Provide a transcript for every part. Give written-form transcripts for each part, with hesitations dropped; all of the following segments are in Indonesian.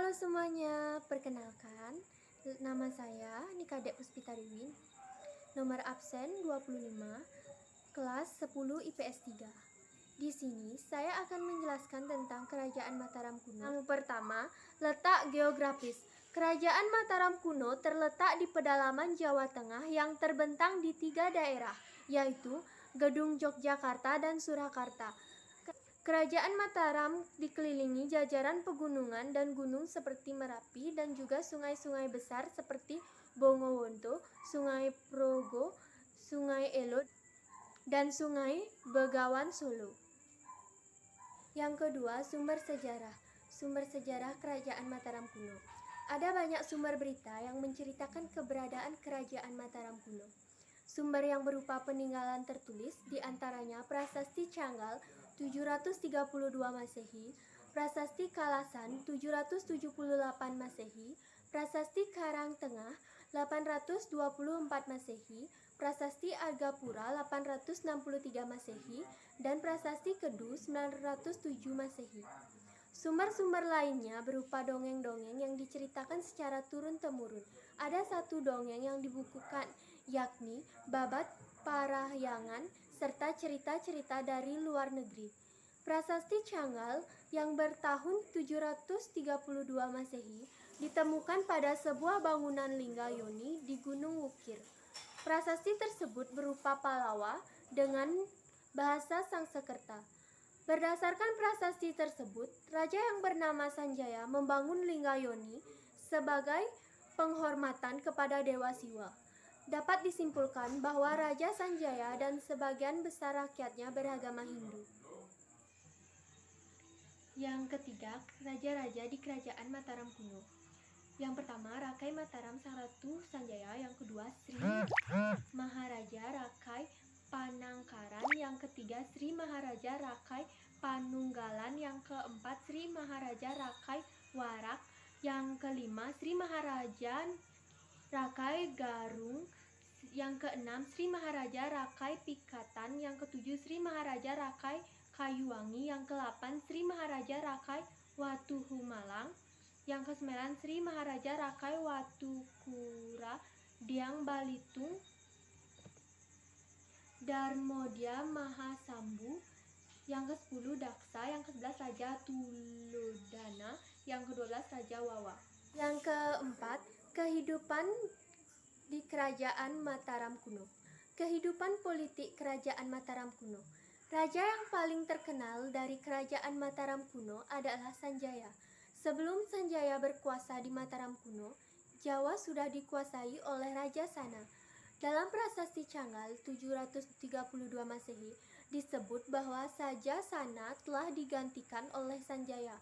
Halo semuanya, perkenalkan, nama saya Nikadek Puspitariwin, nomor absen 25, kelas 10 IPS 3. Di sini saya akan menjelaskan tentang Kerajaan Mataram kuno. Yang pertama, letak geografis. Kerajaan Mataram kuno terletak di pedalaman Jawa Tengah yang terbentang di 3 daerah, yaitu Gedung Yogyakarta dan Surakarta. Kerajaan Mataram dikelilingi jajaran pegunungan dan gunung seperti Merapi dan juga sungai-sungai besar seperti Bongowonto, Sungai Progo, Sungai Elo, dan Sungai Begawan Solo. Yang kedua, sumber sejarah. Sumber sejarah Kerajaan Mataram kuno. Ada banyak sumber berita yang menceritakan keberadaan Kerajaan Mataram kuno. Sumber yang berupa peninggalan tertulis diantaranya Prasasti Canggal 732 Masehi, Prasasti Kalasan 778 Masehi, Prasasti Karang Tengah 824 Masehi, Prasasti Argapura 863 Masehi, dan Prasasti Kedu 907 Masehi. Sumber-sumber lainnya berupa dongeng-dongeng yang diceritakan secara turun-temurun. Ada satu dongeng yang dibukukan, yakni Babat Parahyangan serta cerita-cerita dari luar negeri. Prasasti Canggal yang bertahun 732 Masehi ditemukan pada sebuah bangunan lingga yoni di Gunung Wukir. Prasasti tersebut berupa Palawa dengan bahasa Sangsekerta. Berdasarkan prasasti tersebut, raja yang bernama Sanjaya membangun lingga yoni sebagai penghormatan kepada Dewa Siwa. Dapat disimpulkan bahwa Raja Sanjaya dan sebagian besar rakyatnya beragama Hindu. Yang ketiga, raja-raja di Kerajaan Mataram kuno. Yang pertama, Rakai Mataram Sang Ratu Sanjaya. Yang kedua, Sri Maharaja Rakai Panangkaran. Yang ketiga, Sri Maharaja Rakai Panunggalan. Yang keempat, Sri Maharaja Rakai Warak. Yang kelima, Sri Maharaja Rakai Garung. Yang keenam, Sri Maharaja Rakai Pikatan. Yang ketujuh, Sri Maharaja Rakai Kayuwangi. Yang ke-8, Sri Maharaja Rakai Watuhumalang. Yang ke-9, Sri Maharaja Rakai Watukura Diang Balitung Darmodya Mahasambu. Yang ke-10, Daksa. Yang ke-11, Raja Tulodana. Yang ke-12, Raja Wawa. Yang keempat, kehidupan di Kerajaan Mataram kuno. Kehidupan politik Kerajaan Mataram kuno. Raja yang paling terkenal dari Kerajaan Mataram kuno adalah Sanjaya. Sebelum Sanjaya berkuasa di Mataram kuno, Jawa sudah dikuasai oleh Raja Sana. Dalam Prasasti Canggal 732 Masehi disebut bahwa Raja Sana telah digantikan oleh Sanjaya.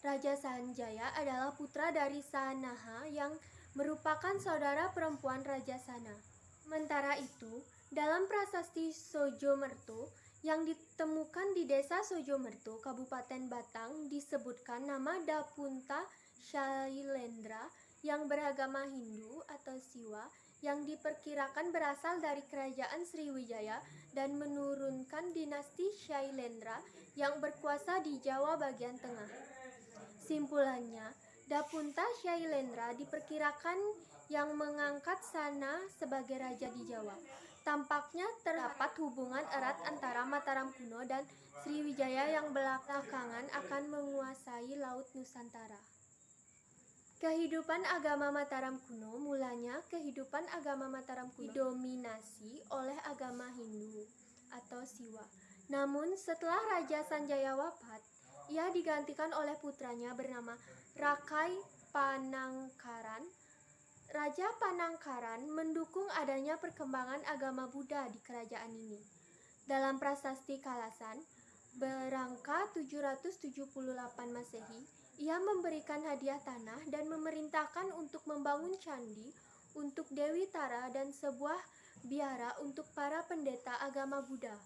Raja Sanjaya adalah putra dari Sanaha yang merupakan saudara perempuan Raja Sana. Sementara itu, dalam Prasasti Sojomerto yang ditemukan di Desa Sojomerto, Kabupaten Batang, disebutkan nama Dapunta Shailendra yang beragama Hindu atau Siwa yang diperkirakan berasal dari Kerajaan Sriwijaya dan menurunkan dinasti Shailendra yang berkuasa di Jawa bagian tengah. Simpulannya, Dapunta Shailendra diperkirakan yang mengangkat Sana sebagai raja di Jawa. Tampaknya terdapat hubungan erat antara Mataram kuno dan Sriwijaya yang belakangan akan menguasai Laut Nusantara. Kehidupan agama Mataram kuno. Mulanya kehidupan agama Mataram kuno didominasi oleh agama Hindu atau Siwa. Namun setelah Raja Sanjaya wafat, ia digantikan oleh putranya bernama Rakai Panangkaran. Raja Panangkaran mendukung adanya perkembangan agama Buddha di kerajaan ini. Dalam Prasasti Kalasan, berangka 778 Masehi, ia memberikan hadiah tanah dan memerintahkan untuk membangun candi untuk Dewi Tara dan sebuah biara untuk para pendeta agama Buddha.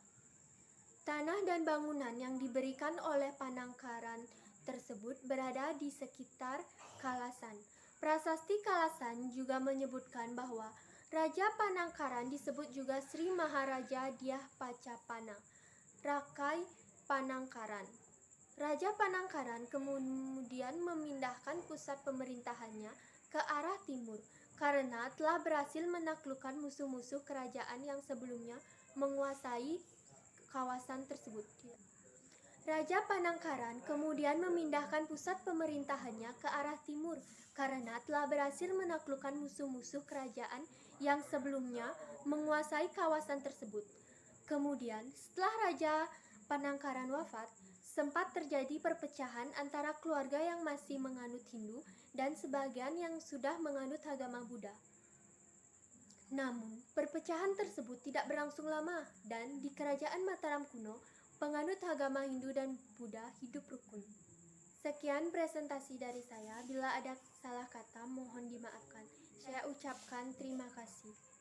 Tanah dan bangunan yang diberikan oleh Panangkaran tersebut berada di sekitar Kalasan. Prasasti Kalasan juga menyebutkan bahwa Raja Panangkaran disebut juga Sri Maharaja Dyah Pacapana, Rakai Panangkaran. Raja Panangkaran kemudian memindahkan pusat pemerintahannya ke arah timur karena telah berhasil menaklukkan musuh-musuh kerajaan yang sebelumnya menguasai kawasan tersebut. Raja Panangkaran kemudian memindahkan pusat pemerintahannya ke arah timur karena telah berhasil menaklukkan musuh-musuh kerajaan yang sebelumnya menguasai kawasan tersebut. Kemudian, setelah Raja Panangkaran wafat, sempat terjadi perpecahan antara keluarga yang masih menganut Hindu dan sebagian yang sudah menganut agama Buddha. Namun, perpecahan tersebut tidak berlangsung lama dan di kerajaan Mataram kuno, penganut agama Hindu dan Buddha hidup rukun. Sekian presentasi dari saya. Bila ada salah kata, mohon dimaafkan. Saya ucapkan terima kasih.